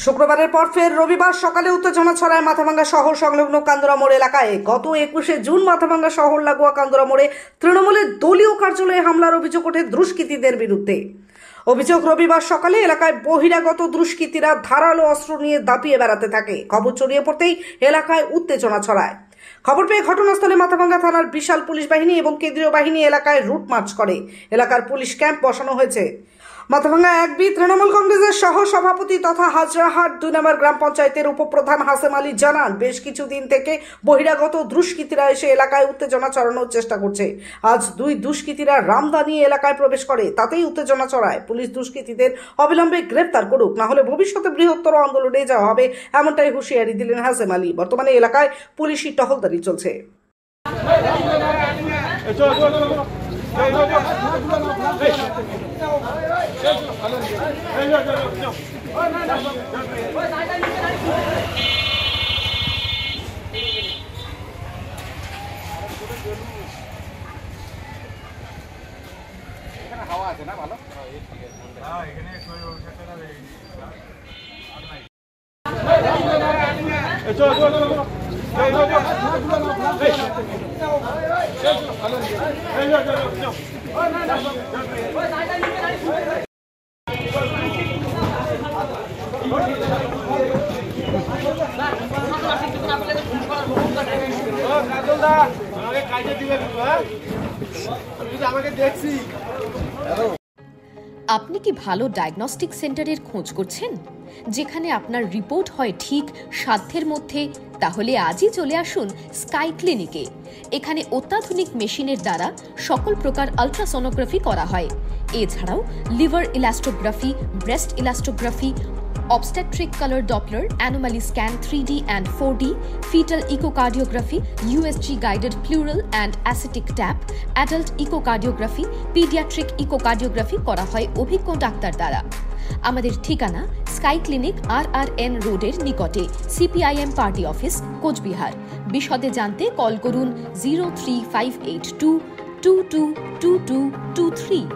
শুক্রবারের পর ফের রবিবার সকালে উত্তেজনা ছড়ায় মাথাভাঙ্গা শহর সংলগ্ন কান্দরা মোড় এলাকায়। গত 21শে জুন মাথাভাঙ্গা শহর লাগোয়া কান্দরা মোড়ে তৃণমূলের দলীয় কার্যালয়ে হামলার অভিযোগ ওঠে দুষ্কৃতীদের বিরুদ্ধে। অভিযোগ, রবিবার সকালে এলাকায় বহিরাগত দুষ্কৃতীরা ধারালো অস্ত্র নিয়ে দাপিয়ে বেড়াতে থাকে। খবর ছড়িয়ে পড়তেই এলাকায় উত্তেজনা ছড়ায়। খবর পেয়ে ঘটনাস্থলে মাথাভাঙ্গা থানার বিশাল পুলিশ বাহিনী এবং কেন্দ্রীয় বাহিনী এলাকায় রুট মার্চ করে। এলাকার পুলিশ ক্যাম্প বসানো হয়েছে। মাথাভাঙ্গা 1B তৃণমূল কংগ্রেসের সহ সভাপতি তথা হাজরাহাট 2 নম্বর গ্রাম পঞ্চায়েতের উপপ্রধান হাসেম আলী জানান, বেশ কিছুদিন থেকে বহিরাগত দুষ্কৃতীরা এসে এলাকায় উত্তেজনা ছড়ানোর চেষ্টা করছে। আজ 2 দুষ্কৃতীরা রামদা নিয়ে এলাকায় প্রবেশ করে, তাতেই উত্তেজনা ছড়ায়। পুলিশ দুষ্কৃতীদের অবিলম্বে গ্রেপ্তার করুক, না হলে ভবিষ্যতে বৃহত্তর আন্দোলনে যাওয়া হবে, এমনটাই হুঁশিয়ারি দিলেন হাসেম আলী। বর্তমানে এলাকায় পুলিশি টহলদারি চলছে। হাওয়া আছে না ভালো? আপনি কি ভালো ডায়াগনস্টিক সেন্টারের খোঁজ করছেন, যেখানে আপনার রিপোর্ট হয় ঠিক সাধ্যের মধ্যে? তাহলে আজই চলে আসুন স্কাই ক্লিনিকে। এখানে অত্যাধুনিক মেশিনের দ্বারা সকল প্রকার আলট্রাসোনোগ্রাফি করা হয়। এছাড়াও liver elastography, breast elastography, obstetric color Doppler, anomaly scan 3D and 4D, fetal echocardiography, USG guided pleural and ascitic tap, adult echocardiography, pediatric echocardiography করা হয় অভিজ্ঞ ডাক্তার দ্বারা। আমাদের ঠিকানা স্কাই ক্লিনিক RRN রোডের নিকটে, CPIM পার্টি অফিস, কোচবিহার। বিশদে জানতে কল করুন 03582 222223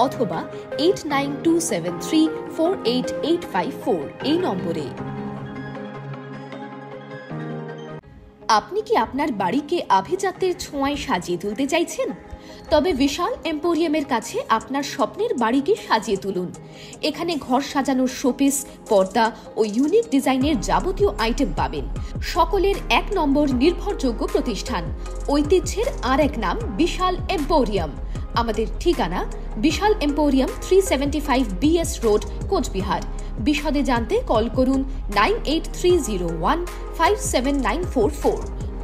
অথবা 8927348854 এই নম্বরে। আপনি কি আপনার বাড়িকে আভিজাত্যের ছোঁয়ায় সাজিয়ে তুলতে চাইছেন? তবে বিশাল এম্পোরিয়ামের কাছে আপনার স্বপ্নের বাড়িকে সাজিয়ে তুলুন। এখানে ঘর সাজানোর শোপিস, পর্দা ও ইউনিক ডিজাইনের যাবতীয় আইটেম পাবেন। সকলের 1 নম্বর নির্ভরযোগ্য প্রতিষ্ঠান, ঐতিহ্যের আর এক নাম বিশাল এম্পোরিয়াম। আমাদের ঠিকানা বিশাল এম্পোরিয়াম 375 BS রোড, কোচবিহার। বিশদে জানতে কল করুন 9830157944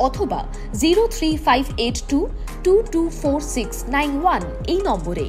অথবা 03582 224691 এই নম্বরে।